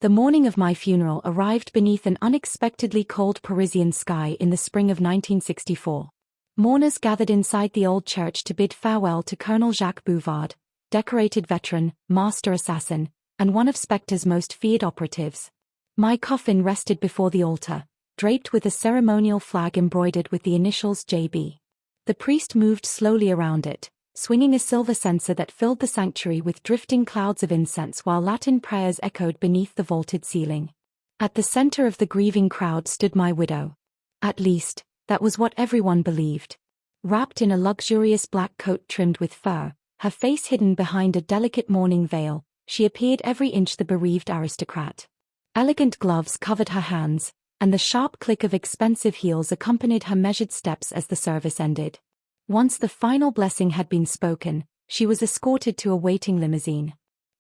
The morning of my funeral arrived beneath an unexpectedly cold Parisian sky in the spring of 1964. Mourners gathered inside the old church to bid farewell to Colonel Jacques Bouvard, decorated veteran, master assassin, and one of Spectre's most feared operatives. My coffin rested before the altar, draped with a ceremonial flag embroidered with the initials JB. The priest moved slowly around it, swinging a silver censer that filled the sanctuary with drifting clouds of incense while Latin prayers echoed beneath the vaulted ceiling. At the center of the grieving crowd stood my widow. At least, that was what everyone believed. Wrapped in a luxurious black coat trimmed with fur, her face hidden behind a delicate mourning veil, she appeared every inch the bereaved aristocrat. Elegant gloves covered her hands, and the sharp click of expensive heels accompanied her measured steps as the service ended. Once the final blessing had been spoken, she was escorted to a waiting limousine.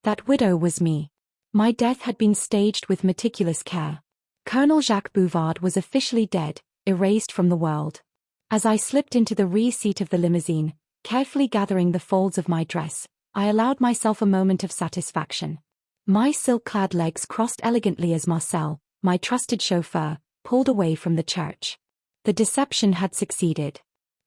That widow was me. My death had been staged with meticulous care. Colonel Jacques Bouvard was officially dead, erased from the world. As I slipped into the rear seat of the limousine, carefully gathering the folds of my dress, I allowed myself a moment of satisfaction. My silk-clad legs crossed elegantly as Marcel, my trusted chauffeur, pulled away from the church. The deception had succeeded.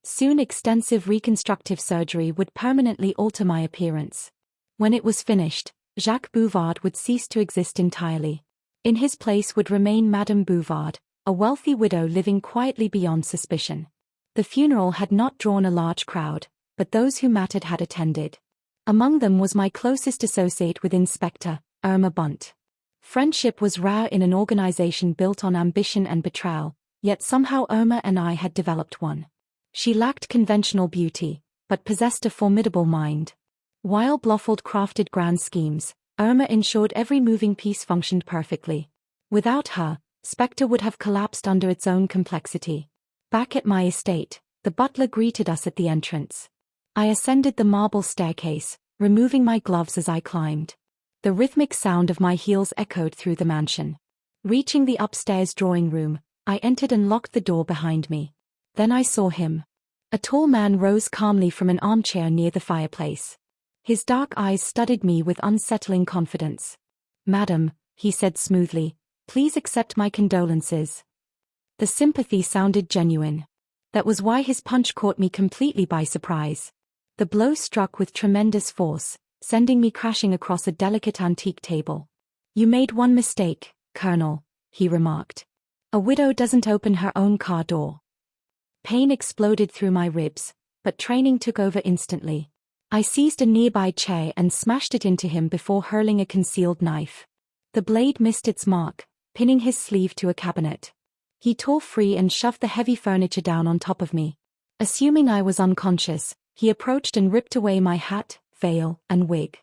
Soon extensive reconstructive surgery would permanently alter my appearance. When it was finished, Jacques Bouvard would cease to exist entirely. In his place would remain Madame Bouvard, a wealthy widow living quietly beyond suspicion. The funeral had not drawn a large crowd, but those who mattered had attended. Among them was my closest associate with Inspector, Irma Bunt. Friendship was rare in an organization built on ambition and betrayal, yet somehow Irma and I had developed one. She lacked conventional beauty, but possessed a formidable mind. While Blofeld crafted grand schemes, Irma ensured every moving piece functioned perfectly. Without her, Spectre would have collapsed under its own complexity. Back at my estate, the butler greeted us at the entrance. I ascended the marble staircase, removing my gloves as I climbed. The rhythmic sound of my heels echoed through the mansion. Reaching the upstairs drawing room, I entered and locked the door behind me. Then I saw him. A tall man rose calmly from an armchair near the fireplace. His dark eyes studied me with unsettling confidence. "Madam," he said smoothly, "please accept my condolences." The sympathy sounded genuine. That was why his punch caught me completely by surprise. The blow struck with tremendous force, sending me crashing across a delicate antique table. "You made one mistake, Colonel," he remarked. "A widow doesn't open her own car door." Pain exploded through my ribs, but training took over instantly. I seized a nearby chair and smashed it into him before hurling a concealed knife. The blade missed its mark, pinning his sleeve to a cabinet. He tore free and shoved the heavy furniture down on top of me. Assuming I was unconscious, he approached and ripped away my hat, veil, and wig.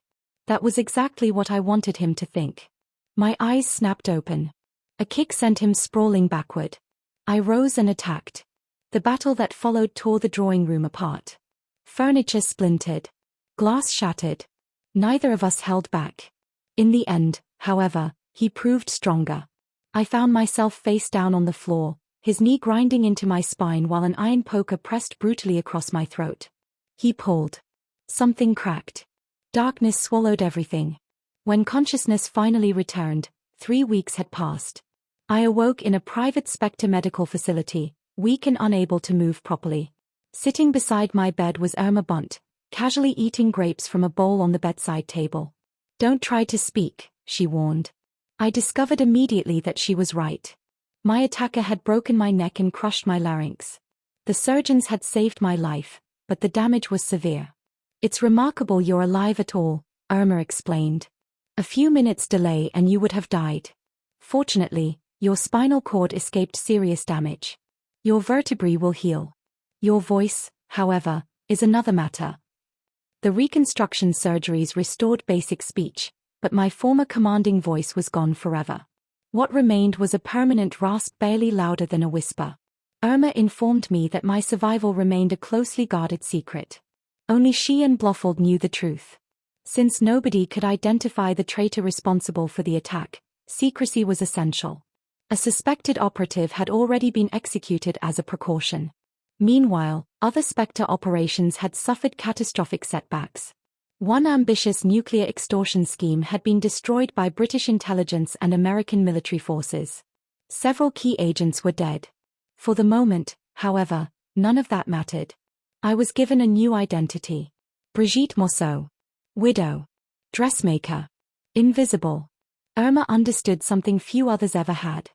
That was exactly what I wanted him to think. My eyes snapped open. A kick sent him sprawling backward. I rose and attacked. The battle that followed tore the drawing room apart. Furniture splintered. Glass shattered. Neither of us held back. In the end, however, he proved stronger. I found myself face down on the floor, his knee grinding into my spine while an iron poker pressed brutally across my throat. He pulled. Something cracked. Darkness swallowed everything. When consciousness finally returned, 3 weeks had passed. I awoke in a private Spectre medical facility, weak and unable to move properly. Sitting beside my bed was Irma Bunt, casually eating grapes from a bowl on the bedside table. "Don't try to speak," she warned. I discovered immediately that she was right. My attacker had broken my neck and crushed my larynx. The surgeons had saved my life, but the damage was severe. "It's remarkable you're alive at all," Irma explained. "A few minutes delay and you would have died. Fortunately, your spinal cord escaped serious damage. Your vertebrae will heal. Your voice, however, is another matter." The reconstruction surgeries restored basic speech, but my former commanding voice was gone forever. What remained was a permanent rasp barely louder than a whisper. Irma informed me that my survival remained a closely guarded secret. Only she and Blofeld knew the truth. Since nobody could identify the traitor responsible for the attack, secrecy was essential. A suspected operative had already been executed as a precaution. Meanwhile, other Spectre operations had suffered catastrophic setbacks. One ambitious nuclear extortion scheme had been destroyed by British intelligence and American military forces. Several key agents were dead. For the moment, however, none of that mattered. I was given a new identity. Brigitte Morceau. Widow. Dressmaker. Invisible. Irma understood something few others ever had.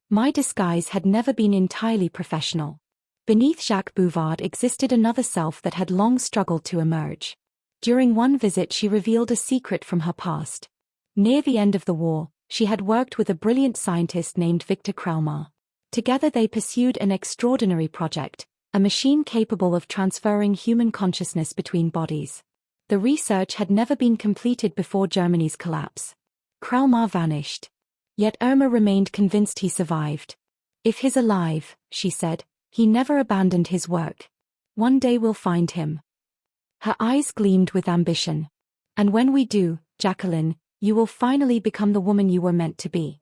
My disguise had never been entirely professional. Beneath Jacques Bouvard existed another self that had long struggled to emerge. During one visit she revealed a secret from her past. Near the end of the war, she had worked with a brilliant scientist named Victor Krelmar. Together they pursued an extraordinary project, a machine capable of transferring human consciousness between bodies. The research had never been completed before Germany's collapse. Krelmar vanished. Yet Irma remained convinced he survived. If he's alive, she said, he never abandoned his work. One day we'll find him. Her eyes gleamed with ambition. And when we do, Jacqueline, you will finally become the woman you were meant to be.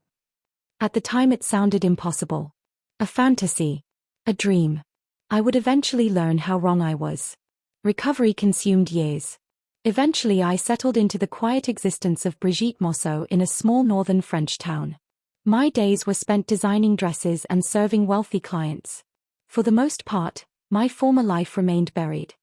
At the time it sounded impossible. A fantasy. A dream. I would eventually learn how wrong I was. Recovery consumed years. Eventually I settled into the quiet existence of Brigitte Morceau in a small northern French town. My days were spent designing dresses and serving wealthy clients. For the most part, my former life remained buried.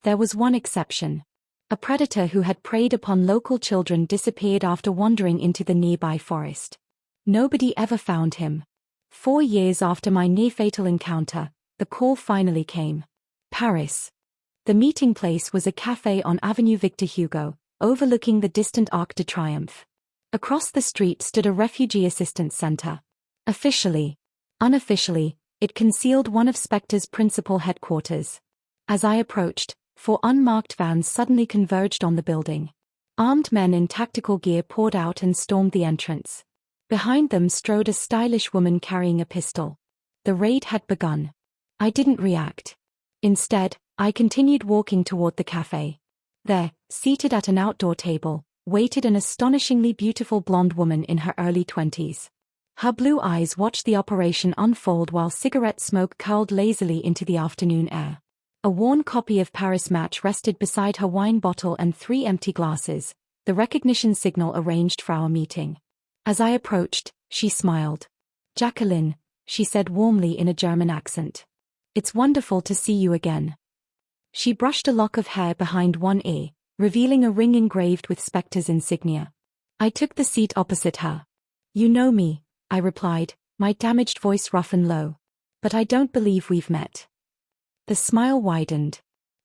There was one exception. A predator who had preyed upon local children disappeared after wandering into the nearby forest. Nobody ever found him. 4 years after my near-fatal encounter, the call finally came. Paris. The meeting place was a café on Avenue Victor Hugo, overlooking the distant Arc de Triomphe. Across the street stood a refugee assistance center. Officially. Unofficially, it concealed one of Spectre's principal headquarters. As I approached, 4 unmarked vans suddenly converged on the building. Armed men in tactical gear poured out and stormed the entrance. Behind them strode a stylish woman carrying a pistol. The raid had begun. I didn't react. Instead, I continued walking toward the cafe. There, seated at an outdoor table, waited an astonishingly beautiful blonde woman in her early 20s. Her blue eyes watched the operation unfold while cigarette smoke curled lazily into the afternoon air. A worn copy of Paris Match rested beside her wine bottle and 3 empty glasses, the recognition signal arranged for our meeting. As I approached, she smiled. "Jacqueline," she said warmly in a German accent. "It's wonderful to see you again." She brushed a lock of hair behind one ear, revealing a ring engraved with Spectre's insignia. I took the seat opposite her. "You know me," I replied, my damaged voice rough and low. "But I don't believe we've met." The smile widened.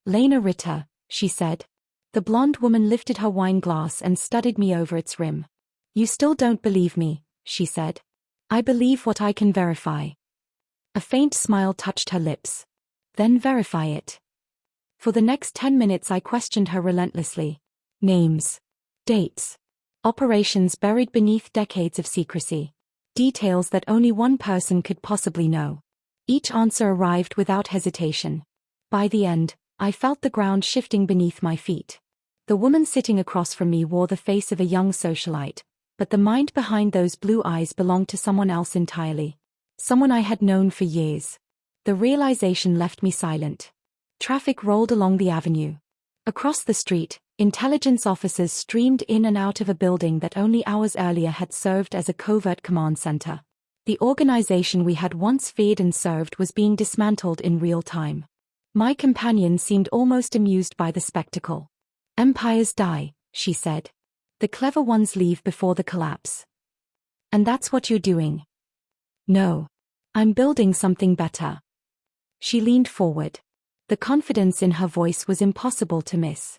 "Lena Ritter," she said. The blonde woman lifted her wine glass and studied me over its rim. "You still don't believe me," she said. "I believe what I can verify." A faint smile touched her lips. "Then verify it." For the next 10 minutes I questioned her relentlessly. Names. Dates. Operations buried beneath decades of secrecy. Details that only one person could possibly know. Each answer arrived without hesitation. By the end, I felt the ground shifting beneath my feet. The woman sitting across from me wore the face of a young socialite, but the mind behind those blue eyes belonged to someone else entirely. Someone I had known for years. The realization left me silent. Traffic rolled along the avenue. Across the street, intelligence officers streamed in and out of a building that only hours earlier had served as a covert command center. The organization we had once feared and served was being dismantled in real time. My companion seemed almost amused by the spectacle. "Empires die," she said. "The clever ones leave before the collapse. And that's what you're doing." "No. I'm building something better." She leaned forward. The confidence in her voice was impossible to miss.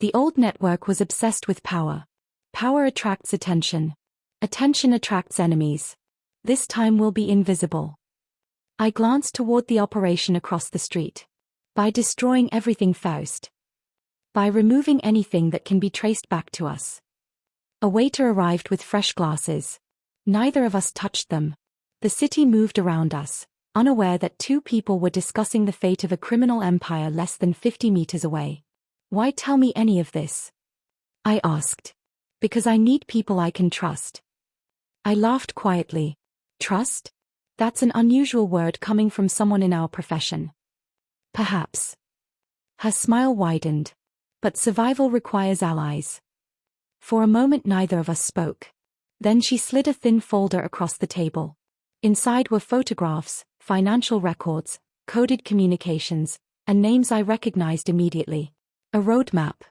The old network was obsessed with power. Power attracts attention. Attention attracts enemies. This time we'll be invisible. I glanced toward the operation across the street. By destroying everything first. By removing anything that can be traced back to us. A waiter arrived with fresh glasses. Neither of us touched them. The city moved around us, unaware that 2 people were discussing the fate of a criminal empire less than 50 meters away. "Why tell me any of this?" I asked. "Because I need people I can trust." I laughed quietly. Trust? That's an unusual word coming from someone in our profession. Perhaps. Her smile widened. But survival requires allies. For a moment neither of us spoke. Then she slid a thin folder across the table. Inside were photographs, financial records, coded communications, and names I recognized immediately. A roadmap.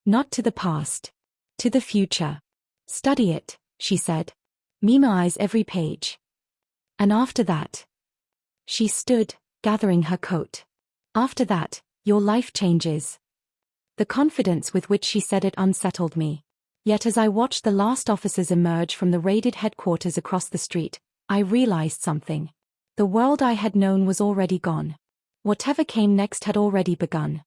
Not to the past. To the future. Study it, she said. Memorize every page. And after that. She stood, gathering her coat. After that, your life changes. The confidence with which she said it unsettled me. Yet as I watched the last officers emerge from the raided headquarters across the street, I realized something. The world I had known was already gone. Whatever came next had already begun.